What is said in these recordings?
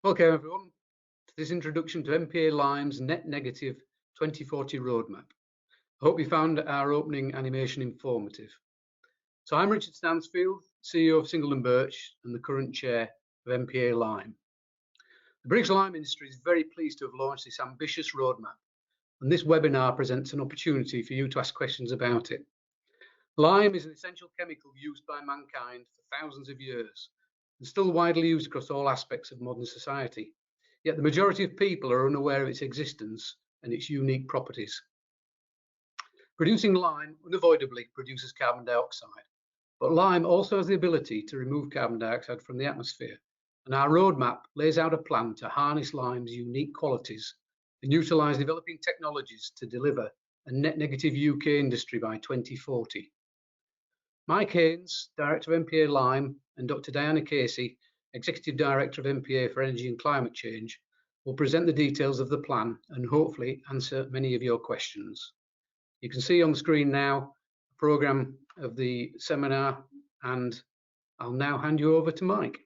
Okay, everyone, to this introduction to MPA Lime's net negative 2040 roadmap. I hope you found our opening animation informative. So I'm Richard Stansfield, CEO of Singleton Birch and the current chair of MPA Lime. The British lime industry is very pleased to have launched this ambitious roadmap, and this webinar presents an opportunity for you to ask questions about it. Lime is an essential chemical used by mankind for thousands of years and still widely used across all aspects of modern society. Yet the majority of people are unaware of its existence and its unique properties. Producing lime unavoidably produces carbon dioxide, but lime also has the ability to remove carbon dioxide from the atmosphere, and our roadmap lays out a plan to harness lime's unique qualities and utilise developing technologies to deliver a net negative UK industry by 2040. Mike Haynes, Director of MPA Lime, and Dr. Diana Casey, Executive Director of MPA for Energy and Climate Change, will present the details of the plan and hopefully answer many of your questions. You can see on the screen now the programme of the seminar, and I'll now hand you over to Mike.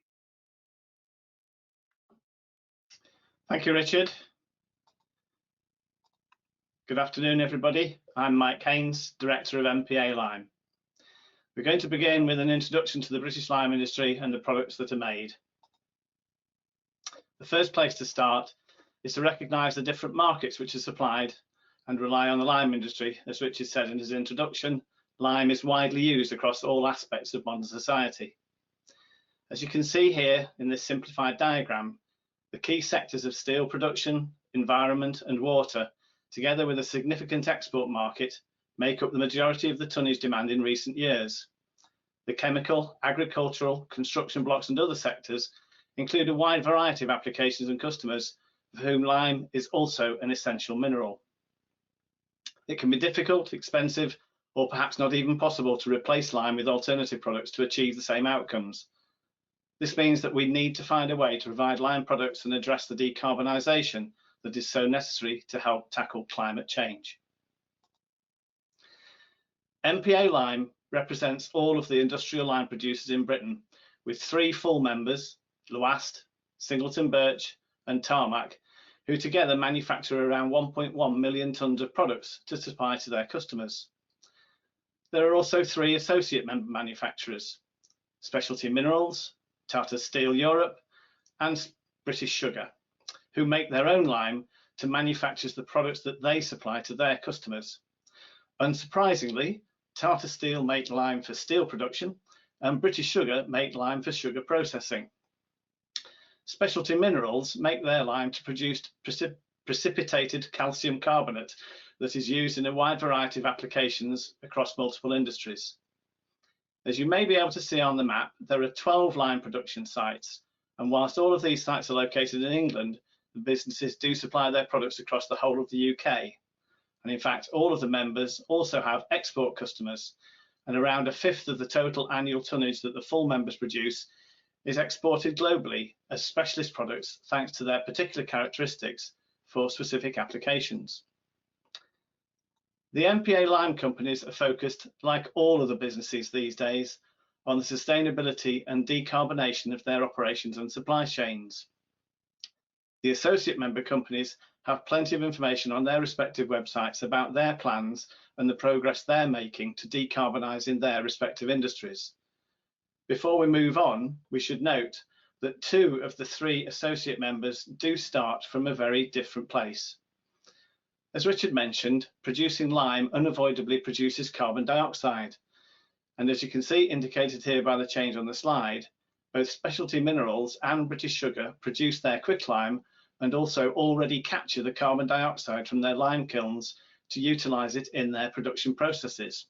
Thank you, Richard. Good afternoon, everybody. I'm Mike Haynes, Director of MPA Lime. We're going to begin with an introduction to the British lime industry and the products that are made. The first place to start is to recognise the different markets which are supplied and rely on the lime industry. As Richard said in his introduction, lime is widely used across all aspects of modern society. As you can see here in this simplified diagram, the key sectors of steel production, environment and water, together with a significant export market, make up the majority of the tonnage demand in recent years. The chemical, agricultural, construction blocks and other sectors include a wide variety of applications and customers for whom lime is also an essential mineral. It can be difficult, expensive, or perhaps not even possible to replace lime with alternative products to achieve the same outcomes. This means that we need to find a way to provide lime products and address the decarbonisation that is so necessary to help tackle climate change. MPA Lime represents all of the industrial lime producers in Britain, with 3 full members, Lwast, Singleton Birch and Tarmac, who together manufacture around 1.1 million tonnes of products to supply to their customers. There are also 3 associate member manufacturers, Specialty Minerals, Tata Steel Europe and British Sugar, who make their own lime to manufacture the products that they supply to their customers. Unsurprisingly, Tata Steel make lime for steel production and British Sugar make lime for sugar processing. Specialty Minerals make their lime to produce precipitated calcium carbonate that is used in a wide variety of applications across multiple industries. As you may be able to see on the map, there are 12 lime production sites, and whilst all of these sites are located in England, the businesses do supply their products across the whole of the UK. And in fact, all of the members also have export customers, and around 1/5 of the total annual tonnage that the full members produce is exported globally as specialist products thanks to their particular characteristics for specific applications. The MPA Lime companies are focused, like all of the businesses these days, on the sustainability and decarbonation of their operations and supply chains. The associate member companies have plenty of information on their respective websites about their plans and the progress they're making to decarbonise in their respective industries. Before we move on, we should note that 2 of the 3 associate members do start from a very different place. As Richard mentioned, producing lime unavoidably produces carbon dioxide. And as you can see indicated here by the change on the slide, both Specialty Minerals and British Sugar produce their quicklime and also already capture the carbon dioxide from their lime kilns to utilise it in their production processes.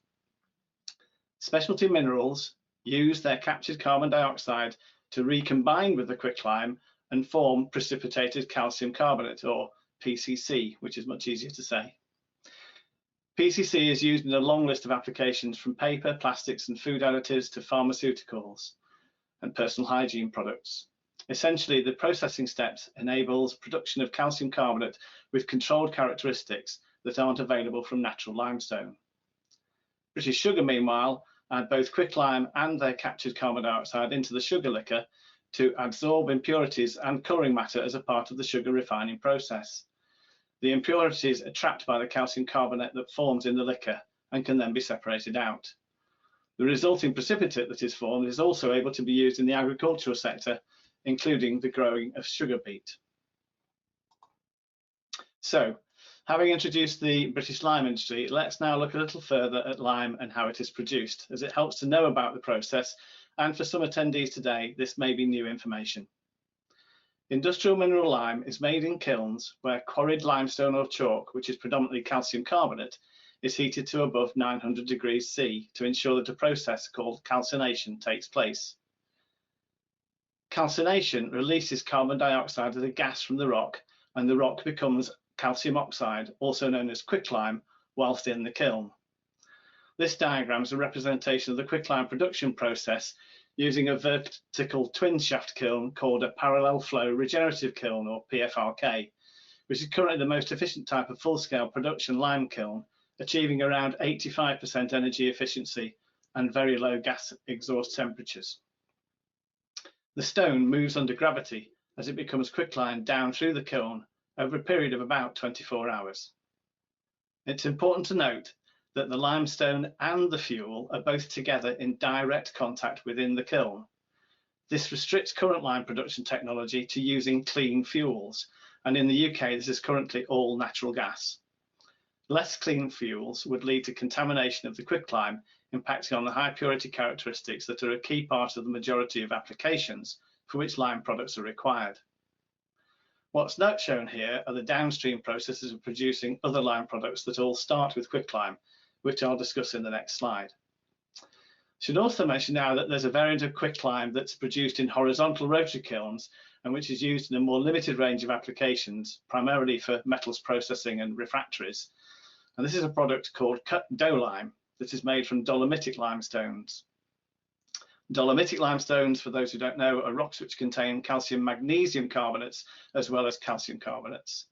Specialty Minerals use their captured carbon dioxide to recombine with the quicklime and form precipitated calcium carbonate, or PCC, which is much easier to say. PCC is used in a long list of applications from paper, plastics and food additives to pharmaceuticals and personal hygiene products. Essentially, the processing steps enables production of calcium carbonate with controlled characteristics that aren't available from natural limestone. British Sugar, meanwhile, add both quicklime and their captured carbon dioxide into the sugar liquor to absorb impurities and colouring matter as a part of the sugar refining process. The impurities are trapped by the calcium carbonate that forms in the liquor and can then be separated out. The resulting precipitate that is formed is also able to be used in the agricultural sector, including the growing of sugar beet. So, having introduced the British lime industry, let's now look a little further at lime and how it is produced, as it helps to know about the process, and for some attendees today, this may be new information. Industrial mineral lime is made in kilns where quarried limestone or chalk, which is predominantly calcium carbonate, is heated to above 900 degrees C to ensure that a process called calcination takes place. Calcination releases carbon dioxide as a gas from the rock, and the rock becomes calcium oxide, also known as quicklime, whilst in the kiln. This diagram is a representation of the quicklime production process using a vertical twin shaft kiln called a parallel flow regenerative kiln, or PFRK, which is currently the most efficient type of full-scale production lime kiln, achieving around 85% energy efficiency and very low gas exhaust temperatures. The stone moves under gravity as it becomes quicklime down through the kiln over a period of about 24 hours. It's important to note that the limestone and the fuel are both together in direct contact within the kiln. This restricts current lime production technology to using clean fuels, and in the UK this is currently all natural gas. Less clean fuels would lead to contamination of the quicklime, impacting on the high purity characteristics that are a key part of the majority of applications for which lime products are required. What's not shown here are the downstream processes of producing other lime products that all start with quicklime, which I'll discuss in the next slide. I should also mention now that there's a variant of quicklime that's produced in horizontal rotary kilns and which is used in a more limited range of applications, primarily for metals processing and refractories. And this is a product called cut dough lime that is made from dolomitic limestones. Dolomitic limestones, for those who don't know, are rocks which contain calcium magnesium carbonates as well as calcium carbonates.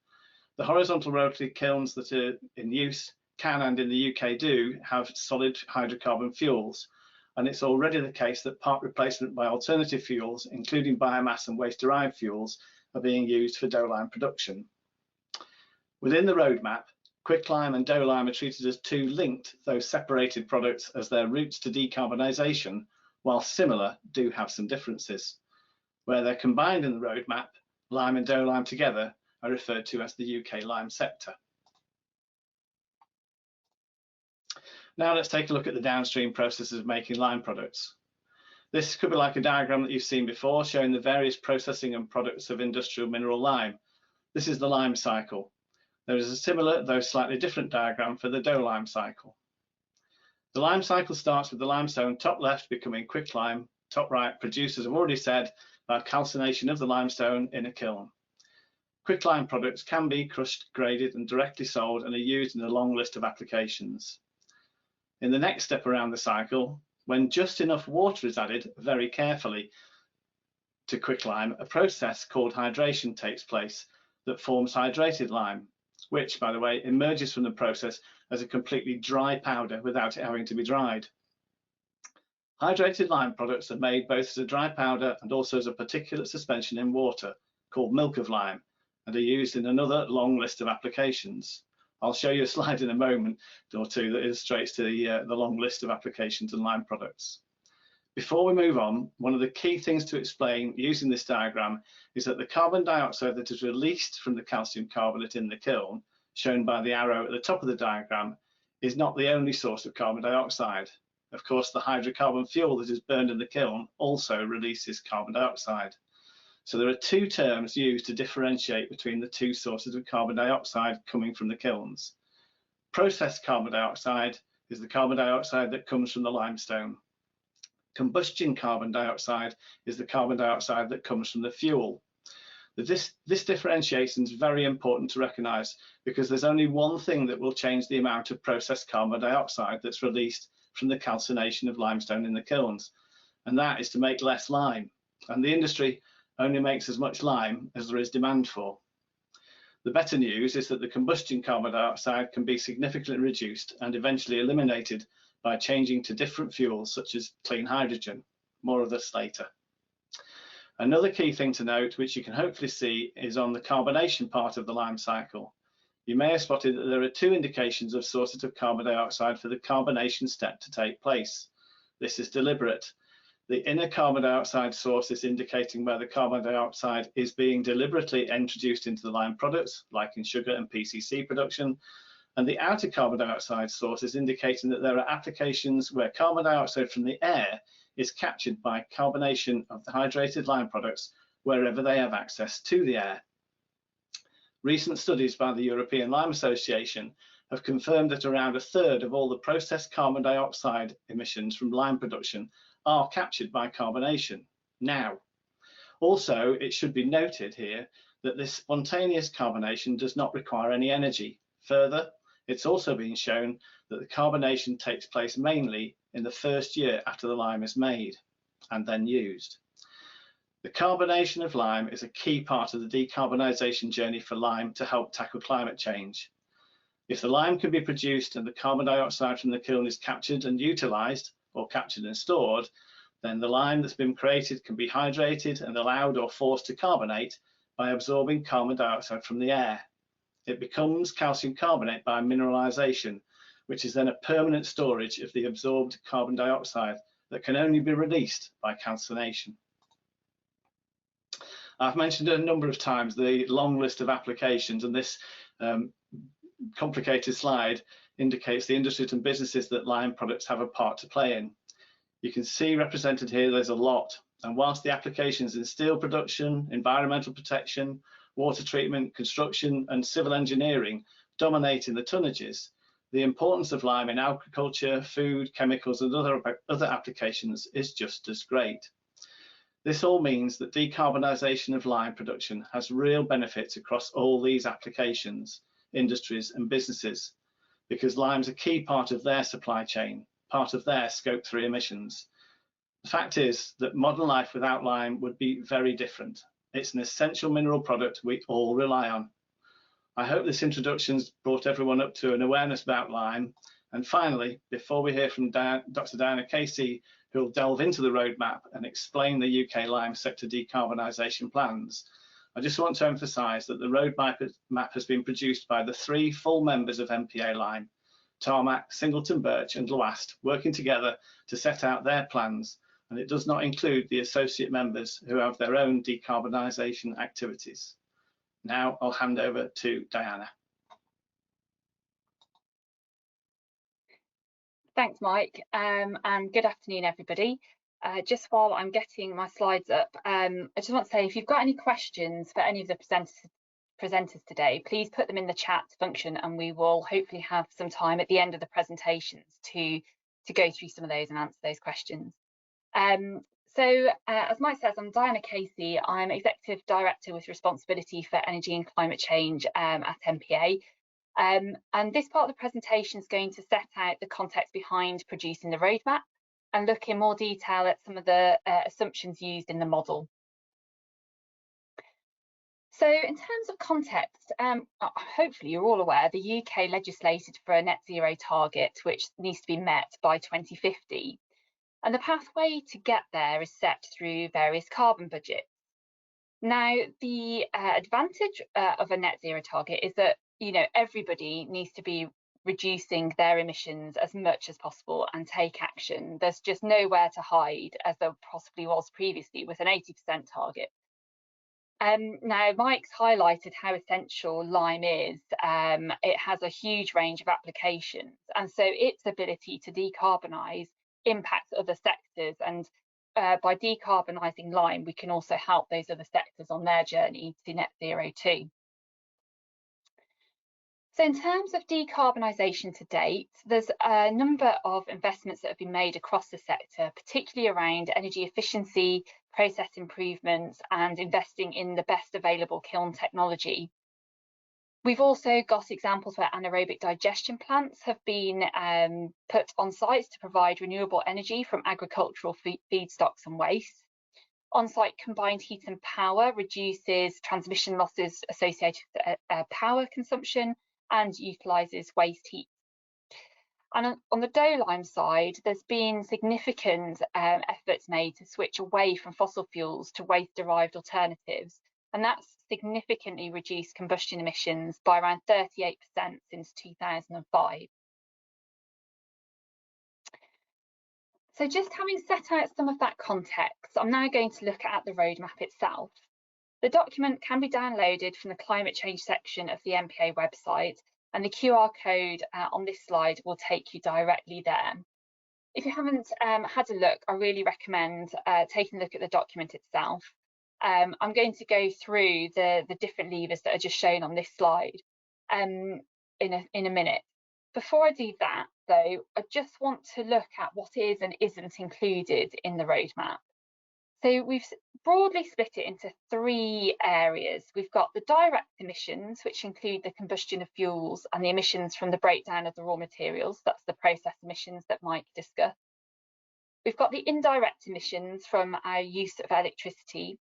The horizontal rotary kilns that are in use can, and in the UK do, have solid hydrocarbon fuels, and it's already the case that part replacement by alternative fuels, including biomass and waste-derived fuels, are being used for dough lime production. Within the roadmap, quicklime and dough lime are treated as two linked, though separated products, as their routes to decarbonisation, while similar, do have some differences. Where they're combined in the roadmap, lime and dough lime together are referred to as the UK lime sector. Now let's take a look at the downstream processes of making lime products. This could be like a diagram that you've seen before, showing the various processing and products of industrial mineral lime. This is the lime cycle. There is a similar, though slightly different diagram for the dough lime cycle. The lime cycle starts with the limestone top left becoming quicklime, top right produced, as I've already said, by calcination of the limestone in a kiln. Quicklime products can be crushed, graded and directly sold and are used in a long list of applications. In the next step around the cycle, when just enough water is added very carefully to quicklime, a process called hydration takes place that forms hydrated lime, which, by the way, emerges from the process as a completely dry powder without it having to be dried. Hydrated lime products are made both as a dry powder and also as a particulate suspension in water called milk of lime, and are used in another long list of applications. I'll show you a slide in a moment or two that illustrates the long list of applications and lime products. Before we move on, one of the key things to explain using this diagram is that the carbon dioxide that is released from the calcium carbonate in the kiln, shown by the arrow at the top of the diagram, is not the only source of carbon dioxide. Of course, the hydrocarbon fuel that is burned in the kiln also releases carbon dioxide. So there are two terms used to differentiate between the two sources of carbon dioxide coming from the kilns. Processed carbon dioxide is the carbon dioxide that comes from the limestone. Combustion carbon dioxide is the carbon dioxide that comes from the fuel. This differentiation is very important to recognise, because there's only one thing that will change the amount of processed carbon dioxide that's released from the calcination of limestone in the kilns, and that is to make less lime. And the industry only makes as much lime as there is demand for. The better news is that the combustion carbon dioxide can be significantly reduced and eventually eliminated by changing to different fuels such as clean hydrogen. More of this later. Another key thing to note, which you can hopefully see, is on the carbonation part of the lime cycle. You may have spotted that there are two indications of sources of carbon dioxide for the carbonation step to take place. This is deliberate. The inner carbon dioxide source is indicating where the carbon dioxide is being deliberately introduced into the lime products, like in sugar and PCC production, and the outer carbon dioxide source is indicating that there are applications where carbon dioxide from the air is captured by carbonation of the hydrated lime products wherever they have access to the air. Recent studies by the European Lime Association have confirmed that around a third of all the processed carbon dioxide emissions from lime production are captured by carbonation now. Also, it should be noted here that this spontaneous carbonation does not require any energy. Further, it's also been shown that the carbonation takes place mainly in the first year after the lime is made and then used. The carbonation of lime is a key part of the decarbonisation journey for lime to help tackle climate change. If the lime can be produced and the carbon dioxide from the kiln is captured and utilised, or captured and stored, then the lime that's been created can be hydrated and allowed or forced to carbonate by absorbing carbon dioxide from the air. It becomes calcium carbonate by mineralisation, which is then a permanent storage of the absorbed carbon dioxide that can only be released by calcination. I've mentioned it a number of times, the long list of applications, and this complicated slide indicates the industries and businesses that lime products have a part to play in. You can see represented here there's a lot, and whilst the applications in steel production, environmental protection, water treatment, construction and civil engineering dominate in the tonnages, the importance of lime in agriculture, food, chemicals and other applications is just as great. This all means that decarbonisation of lime production has real benefits across all these applications, industries and businesses, because lime's a key part of their supply chain, part of their Scope 3 emissions. The fact is that modern life without lime would be very different. It's an essential mineral product we all rely on. I hope this introduction's brought everyone up to an awareness about lime. And finally, before we hear from Dr. Diana Casey, who will delve into the roadmap and explain the UK lime sector decarbonisation plans, I just want to emphasise that the roadmap has been produced by the three full members of MPA Lime, Tarmac, Singleton Birch and Lwast, working together to set out their plans, and it does not include the associate members who have their own decarbonisation activities. Now I'll hand over to Diana. Thanks, Mike, and good afternoon, everybody. Just while I'm getting my slides up, I just want to say if you've got any questions for any of the presenters today, please put them in the chat function and we will hopefully have some time at the end of the presentations to go through some of those and answer those questions. As Mike says, I'm Diana Casey. I'm Executive Director with responsibility for energy and climate change at MPA. And this part of the presentation is going to set out the context behind producing the roadmap and look in more detail at some of the assumptions used in the model. So in terms of context, hopefully you're all aware the UK legislated for a net zero target which needs to be met by 2050. And the pathway to get there is set through various carbon budgets. Now, the advantage of a net zero target is that everybody needs to be reducing their emissions as much as possible and take action. There's just nowhere to hide, as there possibly was previously with an 80% target. Now, Mike's highlighted how essential lime is. It has a huge range of applications, and so its ability to decarbonise impacts other sectors, and by decarbonising lime, we can also help those other sectors on their journey to net zero too. So in terms of decarbonisation to date, there's a number of investments that have been made across the sector, particularly around energy efficiency, process improvements and investing in the best available kiln technology. We've also got examples where anaerobic digestion plants have been put on sites to provide renewable energy from agricultural feedstocks and waste. On-site combined heat and power reduces transmission losses associated with power consumption and utilises waste heat. And on the dough lime side, there's been significant efforts made to switch away from fossil fuels to waste-derived alternatives, and that's significantly reduced combustion emissions by around 38% since 2005. So just having set out some of that context, I'm now going to look at the roadmap itself. The document can be downloaded from the climate change section of the MPA website, and the QR code on this slide will take you directly there. If you haven't had a look, I really recommend taking a look at the document itself. I'm going to go through the different levers that are just shown on this slide in a minute. Before I do that, though, I just want to look at what is and isn't included in the roadmap. So we've broadly split it into three areas. We've got the direct emissions, which include the combustion of fuels and the emissions from the breakdown of the raw materials. That's the process emissions that Mike discussed. We've got the indirect emissions from our use of electricity.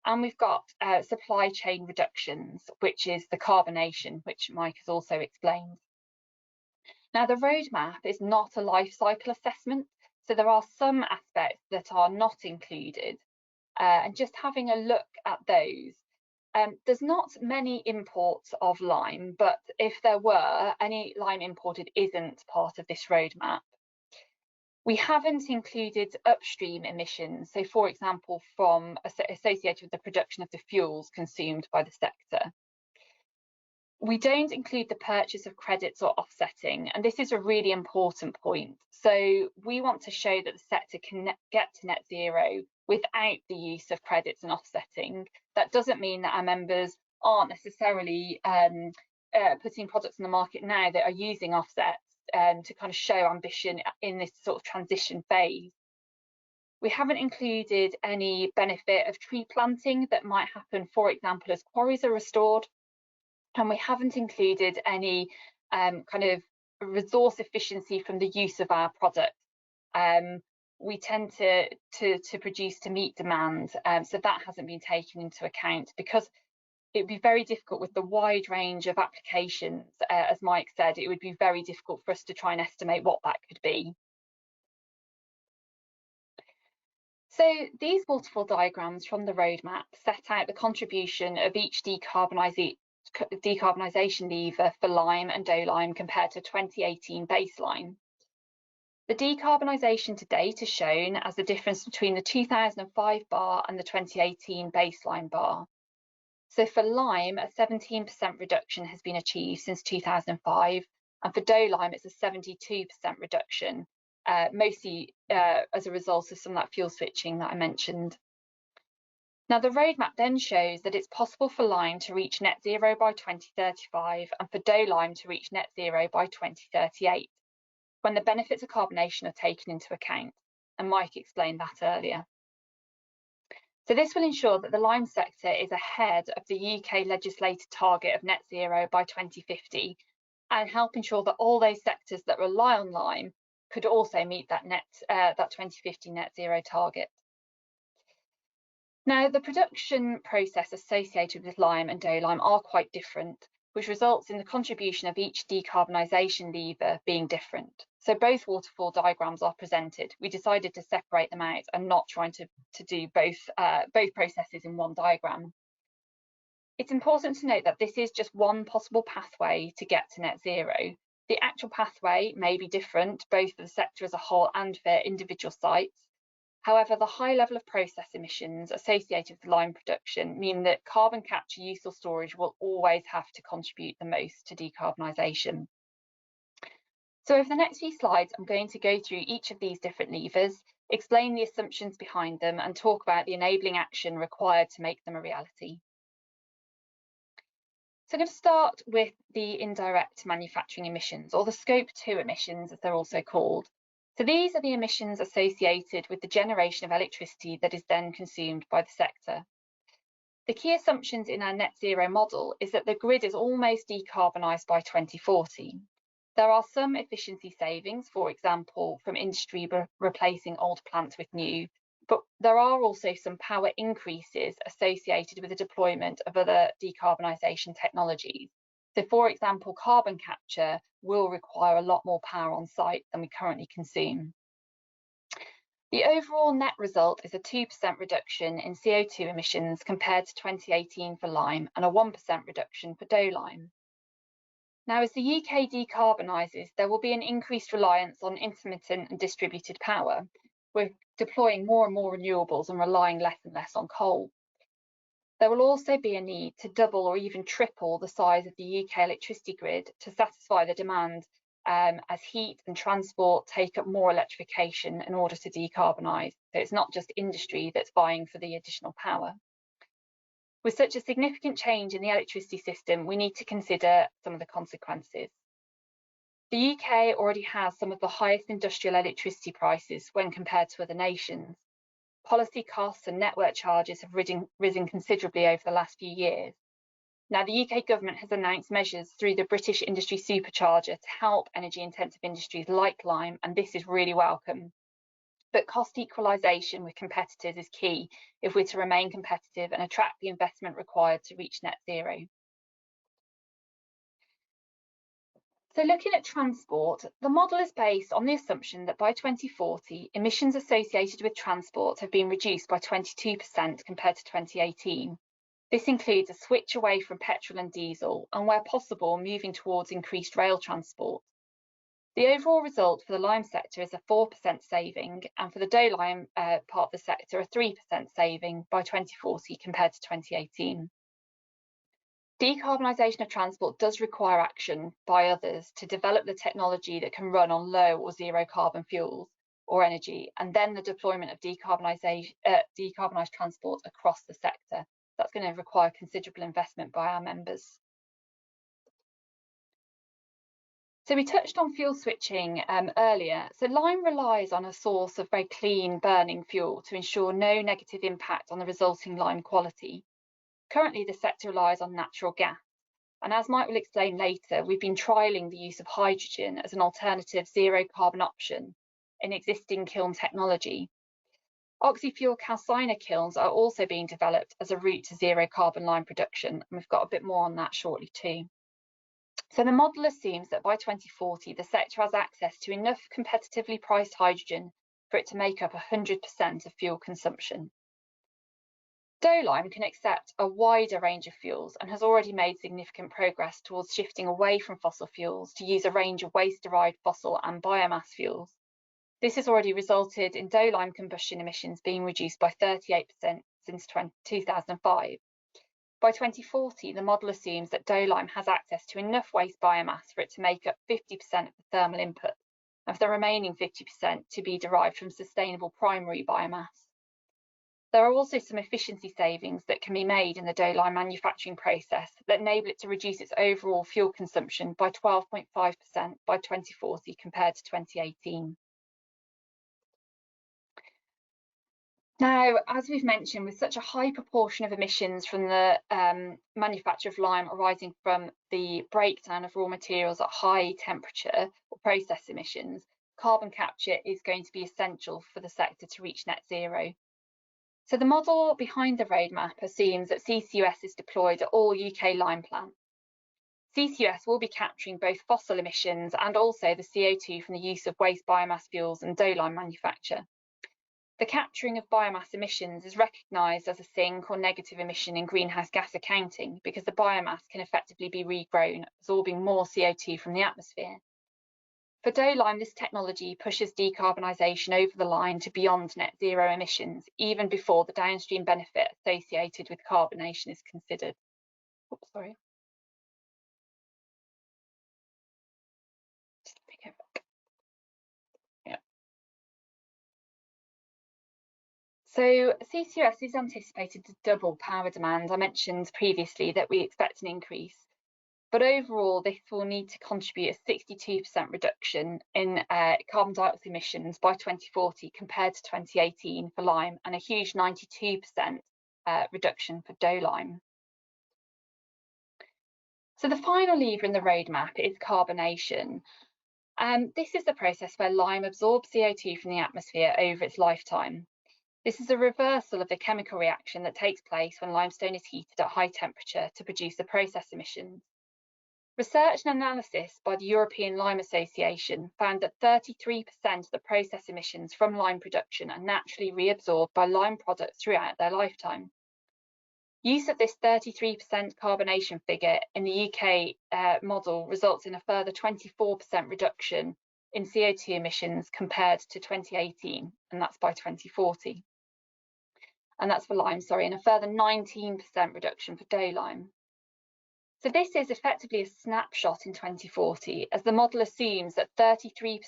And we've got supply chain reductions, which is the carbonation, which Mike has also explained. Now, the roadmap is not a life cycle assessment, so there are some aspects that are not included. And just having a look at those, there's not many imports of lime, but if there were, any lime imported isn't part of this roadmap. We haven't included upstream emissions, so for example, from associated with the production of the fuels consumed by the sector. We don't include the purchase of credits or offsetting, and this is a really important point. So we want to show that the sector can get to net zero without the use of credits and offsetting. That doesn't mean that our members aren't necessarily putting products in the market now that are using offsets to kind of show ambition in this sort of transition phase. We haven't included any benefit of tree planting that might happen, for example, as quarries are restored. And we haven't included any kind of resource efficiency from the use of our product. We tend to produce to meet demand, so that hasn't been taken into account because it would be very difficult with the wide range of applications. As Mike said, it would be very difficult for us to try and estimate what that could be. So these waterfall diagrams from the roadmap set out the contribution of each decarbonisation lever for lime and dough lime compared to 2018 baseline. The decarbonisation to date is shown as the difference between the 2005 bar and the 2018 baseline bar. So for lime, a 17% reduction has been achieved since 2005, and for dough lime, it's a 72% reduction, mostly as a result of some of that fuel switching that I mentioned. Now, the roadmap then shows that it's possible for lime to reach net zero by 2035 and for dough lime to reach net zero by 2038, when the benefits of carbonation are taken into account, and Mike explained that earlier. So this will ensure that the lime sector is ahead of the UK legislated target of net zero by 2050 and help ensure that all those sectors that rely on lime could also meet that 2050 net zero target. Now, the production process associated with lime and dough lime are quite different, which results in the contribution of each decarbonisation lever being different. So both waterfall diagrams are presented. We decided to separate them out and not trying to do both processes in one diagram. It's important to note that this is just one possible pathway to get to net zero. The actual pathway may be different, both for the sector as a whole and for individual sites. However, the high level of process emissions associated with lime production mean that carbon capture, use or storage will always have to contribute the most to decarbonisation. So over the next few slides, I'm going to go through each of these different levers, explain the assumptions behind them and talk about the enabling action required to make them a reality. So I'm going to start with the indirect manufacturing emissions, or the Scope 2 emissions as they're also called. So these are the emissions associated with the generation of electricity that is then consumed by the sector. The key assumptions in our net zero model is that the grid is almost decarbonised by 2040. There are some efficiency savings, for example, from industry replacing old plants with new, but there are also some power increases associated with the deployment of other decarbonisation technologies. So for example, carbon capture will require a lot more power on site than we currently consume. The overall net result is a 2% reduction in CO2 emissions compared to 2018 for lime and a 1% reduction for dough lime. Now, as the UK decarbonises, there will be an increased reliance on intermittent and distributed power. We're deploying more and more renewables and relying less and less on coal. There will also be a need to double or even triple the size of the UK electricity grid to satisfy the demand as heat and transport take up more electrification in order to decarbonise. So it's not just industry that's vying for the additional power. With such a significant change in the electricity system, we need to consider some of the consequences. The UK already has some of the highest industrial electricity prices when compared to other nations. Policy costs and network charges have risen considerably over the last few years. Now, the UK government has announced measures through the British Industry Supercharger to help energy-intensive industries like lime, and this is really welcome. But cost equalisation with competitors is key if we're to remain competitive and attract the investment required to reach net zero. So looking at transport, the model is based on the assumption that by 2040, emissions associated with transport have been reduced by 22% compared to 2018. This includes a switch away from petrol and diesel, and where possible, moving towards increased rail transport. The overall result for the lime sector is a 4% saving, and for the dough lime part of the sector, a 3% saving by 2040 compared to 2018. Decarbonisation of transport does require action by others to develop the technology that can run on low or zero carbon fuels or energy, and then the deployment of decarbonised transport across the sector. That's going to require considerable investment by our members. So we touched on fuel switching earlier. So lime relies on a source of very clean burning fuel to ensure no negative impact on the resulting lime quality. Currently, the sector relies on natural gas. And as Mike will explain later, we've been trialling the use of hydrogen as an alternative zero carbon option in existing kiln technology. Oxy-fuel calciner kilns are also being developed as a route to zero carbon lime production, and we've got a bit more on that shortly too. So the model assumes that by 2040, the sector has access to enough competitively priced hydrogen for it to make up 100% of fuel consumption. Dough lime can accept a wider range of fuels and has already made significant progress towards shifting away from fossil fuels to use a range of waste-derived fossil and biomass fuels. This has already resulted in dough lime combustion emissions being reduced by 38% since 2005. By 2040, the model assumes that dough lime has access to enough waste biomass for it to make up 50% of the thermal input, and for the remaining 50% to be derived from sustainable primary biomass. There are also some efficiency savings that can be made in the dough lime manufacturing process that enable it to reduce its overall fuel consumption by 12.5% by 2040 compared to 2018. Now, as we've mentioned, with such a high proportion of emissions from the manufacture of lime arising from the breakdown of raw materials at high temperature or process emissions, carbon capture is going to be essential for the sector to reach net zero. So the model behind the roadmap assumes that CCUS is deployed at all UK lime plants. CCUS will be capturing both fossil emissions and also the CO2 from the use of waste biomass fuels and dough lime manufacture. The capturing of biomass emissions is recognised as a sink or negative emission in greenhouse gas accounting because the biomass can effectively be regrown, absorbing more CO2 from the atmosphere. For dough lime, this technology pushes decarbonisation over the line to beyond net zero emissions, even before the downstream benefit associated with carbonation is considered. Oops, sorry. Just let me go back. Yeah. So CCUS is anticipated to double power demand. I mentioned previously that we expect an increase, but overall this will need to contribute a 62% reduction in carbon dioxide emissions by 2040 compared to 2018 for lime, and a huge 92% reduction for dough lime. So the final lever in the roadmap is carbonation. This is the process where lime absorbs CO2 from the atmosphere over its lifetime. This is a reversal of the chemical reaction that takes place when limestone is heated at high temperature to produce the process emissions. Research and analysis by the European Lime Association found that 33% of the process emissions from lime production are naturally reabsorbed by lime products throughout their lifetime. Use of this 33% carbonation figure in the UK model results in a further 24% reduction in CO2 emissions compared to 2018, and that's by 2040. And that's for lime, sorry, and a further 19% reduction for dough lime. So this is effectively a snapshot in 2040, as the model assumes that 33%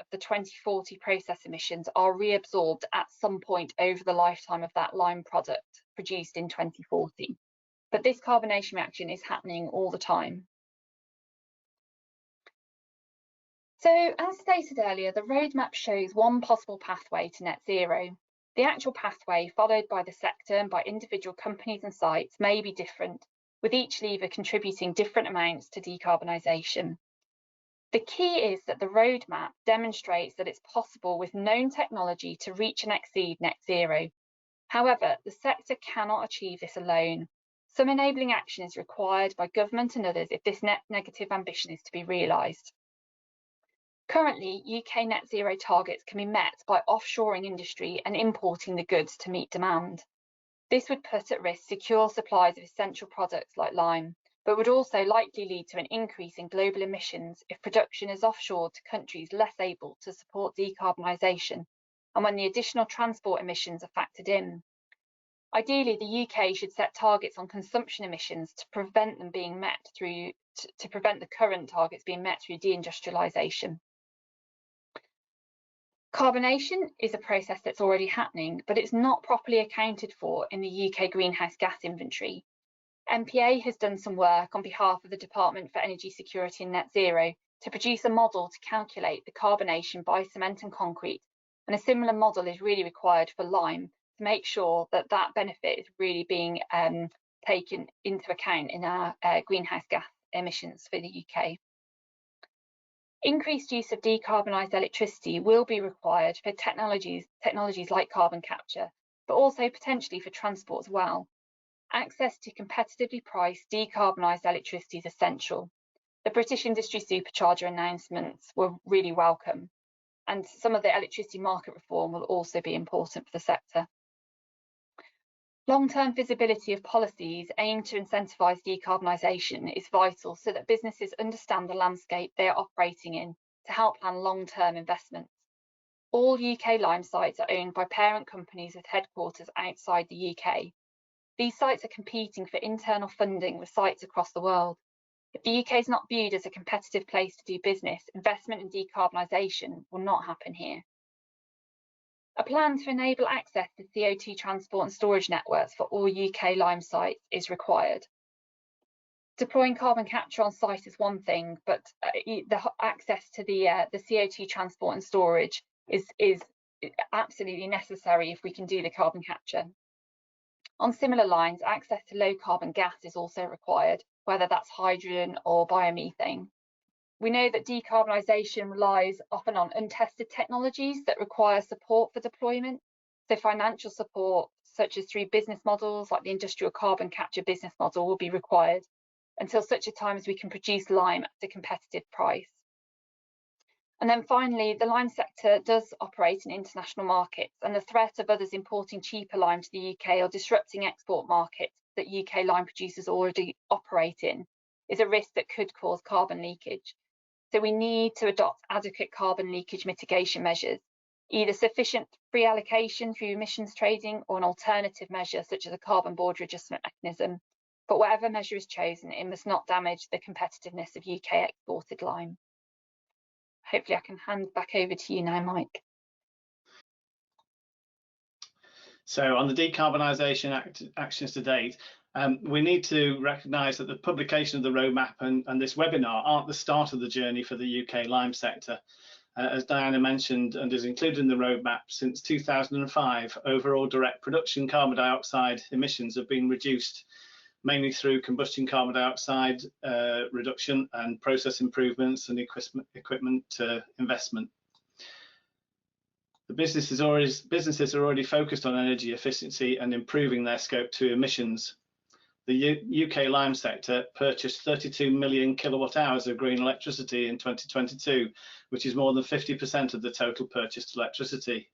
of the 2040 process emissions are reabsorbed at some point over the lifetime of that lime product produced in 2040. But this carbonation reaction is happening all the time. So as stated earlier, the roadmap shows one possible pathway to net zero. The actual pathway followed by the sector and by individual companies and sites may be different, with each lever contributing different amounts to decarbonisation. The key is that the roadmap demonstrates that it's possible with known technology to reach and exceed net zero. However, the sector cannot achieve this alone. Some enabling action is required by government and others if this net negative ambition is to be realised. Currently, UK net zero targets can be met by offshoring industry and importing the goods to meet demand. This would put at risk secure supplies of essential products like lime, but would also likely lead to an increase in global emissions if production is offshored to countries less able to support decarbonisation, and when the additional transport emissions are factored in. Ideally, the UK should set targets on consumption emissions to prevent them being met through to prevent the current targets being met through deindustrialisation. Carbonation is a process that's already happening, but it's not properly accounted for in the UK greenhouse gas inventory. MPA has done some work on behalf of the Department for Energy Security and Net Zero to produce a model to calculate the carbonation by cement and concrete, and a similar model is really required for lime to make sure that that benefit is really being taken into account in our greenhouse gas emissions for the UK. Increased use of decarbonised electricity will be required for technologies like carbon capture, but also potentially for transport as well. Access to competitively priced decarbonised electricity is essential. The British Industry Supercharger announcements were really welcome, and some of the electricity market reform will also be important for the sector. Long-term visibility of policies aimed to incentivise decarbonisation is vital so that businesses understand the landscape they are operating in to help plan long-term investments. All UK lime sites are owned by parent companies with headquarters outside the UK. These sites are competing for internal funding with sites across the world. If the UK is not viewed as a competitive place to do business, investment in decarbonisation will not happen here. A plan to enable access to CO2 transport and storage networks for all UK lime sites is required. Deploying carbon capture on site is one thing, but the access to the CO2 transport and storage is absolutely necessary if we can do the carbon capture. On similar lines, access to low carbon gas is also required, whether that's hydrogen or biomethane. We know that decarbonisation relies often on untested technologies that require support for deployment. So financial support, such as through business models like the industrial carbon capture business model, will be required until such a time as we can produce lime at a competitive price. And then finally, the lime sector does operate in international markets, and the threat of others importing cheaper lime to the UK or disrupting export markets that UK lime producers already operate in is a risk that could cause carbon leakage. So we need to adopt adequate carbon leakage mitigation measures, either sufficient free allocation through emissions trading or an alternative measure such as a carbon border adjustment mechanism. But whatever measure is chosen, it must not damage the competitiveness of UK exported lime. Hopefully I can hand back over to you now, Mike. So on the decarbonisation actions to date, we need to recognise that the publication of the roadmap and this webinar aren't the start of the journey for the UK lime sector. As Diana mentioned, and is included in the roadmap, since 2005, overall direct production carbon dioxide emissions have been reduced, mainly through combustion carbon dioxide reduction and process improvements and equipment investment. The businesses are already focused on energy efficiency and improving their scope 2 emissions. The UK lime sector purchased 32 million kilowatt hours of green electricity in 2022, which is more than 50% of the total purchased electricity.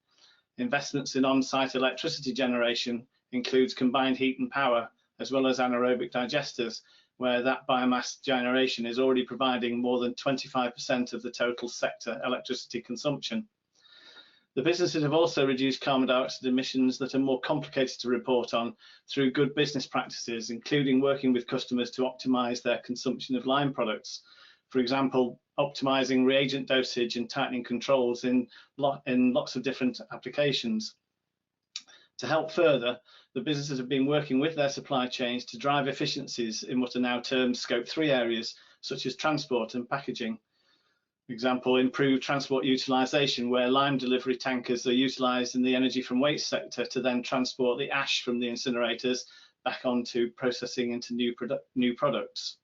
Investments in on-site electricity generation includes combined heat and power, as well as anaerobic digesters, where that biomass generation is already providing more than 25% of the total sector electricity consumption. The businesses have also reduced carbon dioxide emissions that are more complicated to report on through good business practices, including working with customers to optimise their consumption of lime products. For example, optimising reagent dosage and tightening controls in lots of different applications. To help further, the businesses have been working with their supply chains to drive efficiencies in what are now termed Scope 3 areas, such as transport and packaging. For example, improved transport utilisation, where lime delivery tankers are utilised in the energy from waste sector to then transport the ash from the incinerators back onto processing into new products.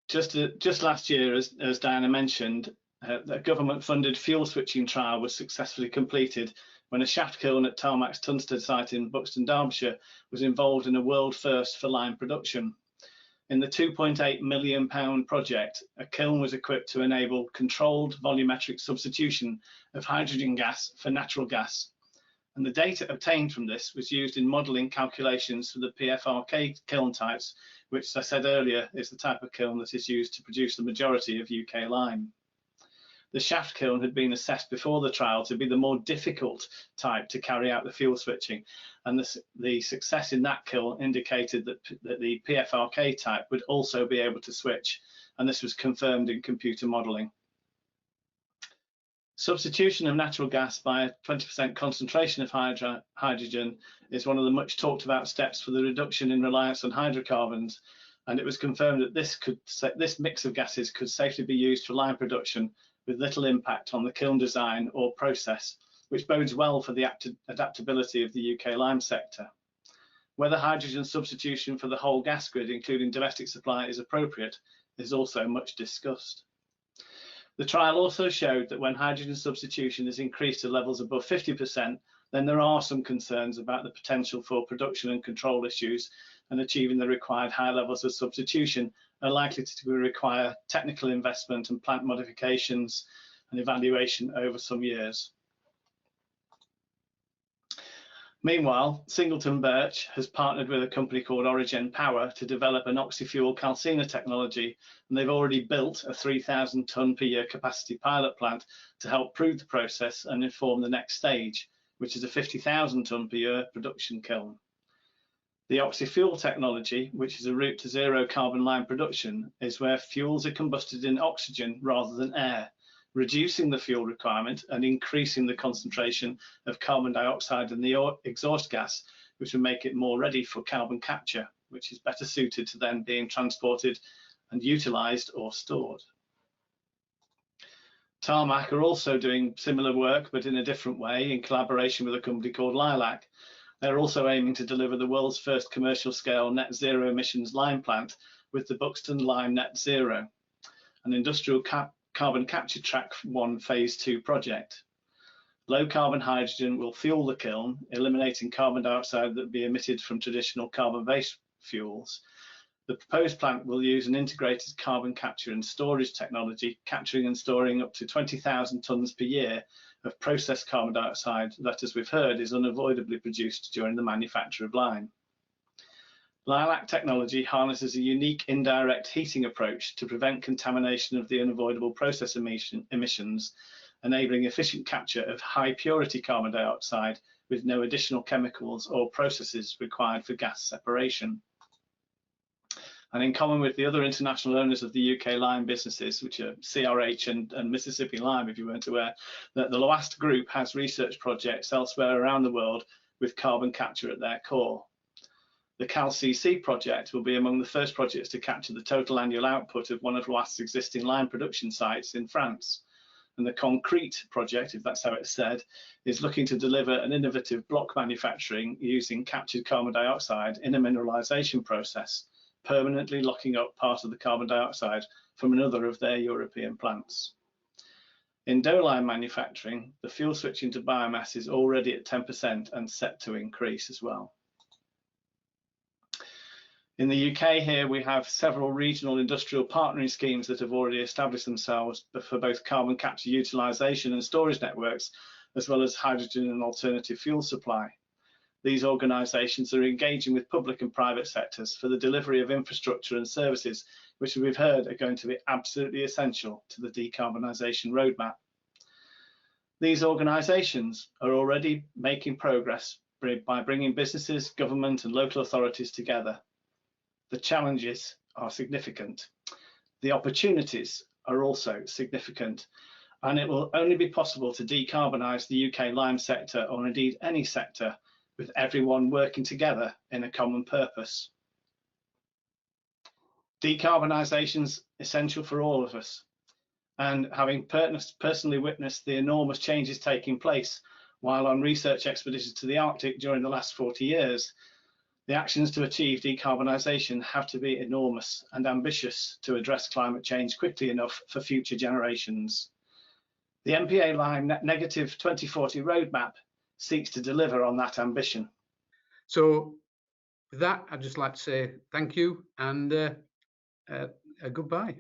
Just last year, as Diana mentioned, a government-funded fuel switching trial was successfully completed when a shaft kiln at Tarmac's Tunstead site in Buxton, Derbyshire, was involved in a world first for lime production. In the £2.8 million project, a kiln was equipped to enable controlled volumetric substitution of hydrogen gas for natural gas. And the data obtained from this was used in modelling calculations for the PFRK kiln types, which, as I said earlier, is the type of kiln that is used to produce the majority of UK lime. The shaft kiln had been assessed before the trial to be the more difficult type to carry out the fuel switching, and the success in that kiln indicated that the PFRK type would also be able to switch, and this was confirmed in computer modelling. Substitution of natural gas by a 20% concentration of hydrogen is one of the much talked about steps for the reduction in reliance on hydrocarbons, and it was confirmed that this mix of gases could safely be used for lime production with little impact on the kiln design or process, which bodes well for the adaptability of the UK lime sector. Whether hydrogen substitution for the whole gas grid, including domestic supply, is appropriate is also much discussed. The trial also showed that when hydrogen substitution is increased to levels above 50%, then there are some concerns about the potential for production and control issues, and achieving the required high levels of substitution are likely to require technical investment and plant modifications and evaluation over some years. Meanwhile, Singleton Birch has partnered with a company called Origen Power to develop an oxy-fuel calciner technology, and they've already built a 3,000 tonne per year capacity pilot plant to help prove the process and inform the next stage, which is a 50,000 tonne per year production kiln. The oxy-fuel technology, which is a route to zero carbon lime production, is where fuels are combusted in oxygen rather than air, reducing the fuel requirement and increasing the concentration of carbon dioxide in the exhaust gas, which will make it more ready for carbon capture, which is better suited to then being transported and utilised or stored. Tarmac are also doing similar work, but in a different way, in collaboration with a company called Lilac. They're also aiming to deliver the world's first commercial scale net zero emissions lime plant with the Buxton Lime Net Zero, an industrial carbon capture track 1 phase 2 project. Low carbon hydrogen will fuel the kiln, eliminating carbon dioxide that would be emitted from traditional carbon based fuels. The proposed plant will use an integrated carbon capture and storage technology, capturing and storing up to 20,000 tonnes per year of processed carbon dioxide that, as we've heard, is unavoidably produced during the manufacture of lime. Lilac technology harnesses a unique indirect heating approach to prevent contamination of the unavoidable process emissions, enabling efficient capture of high purity carbon dioxide with no additional chemicals or processes required for gas separation. And in common with the other international owners of the UK lime businesses, which are CRH and Mississippi Lime, if you weren't aware, that the Loast Group has research projects elsewhere around the world with carbon capture at their core. The CalCC project will be among the first projects to capture the total annual output of one of Loast's existing lime production sites in France. And the Concrete project, if that's how it's said, is looking to deliver an innovative block manufacturing using captured carbon dioxide in a mineralisation process, permanently locking up part of the carbon dioxide from another of their European plants. In dough lime manufacturing, the fuel switching to biomass is already at 10% and set to increase as well. In the UK here, we have several regional industrial partnering schemes that have already established themselves for both carbon capture utilisation and storage networks, as well as hydrogen and alternative fuel supply. These organisations are engaging with public and private sectors for the delivery of infrastructure and services, which we've heard are going to be absolutely essential to the decarbonisation roadmap. These organisations are already making progress by bringing businesses, government and local authorities together. The challenges are significant. The opportunities are also significant, and it will only be possible to decarbonise the UK lime sector, or indeed any sector, with everyone working together in a common purpose. Decarbonisation is essential for all of us, and having personally witnessed the enormous changes taking place while on research expeditions to the Arctic during the last 40 years, the actions to achieve decarbonisation have to be enormous and ambitious to address climate change quickly enough for future generations. The MPA Lime Net Negative 2040 roadmap seeks to deliver on that ambition. So with that, I'd just like to say thank you and goodbye.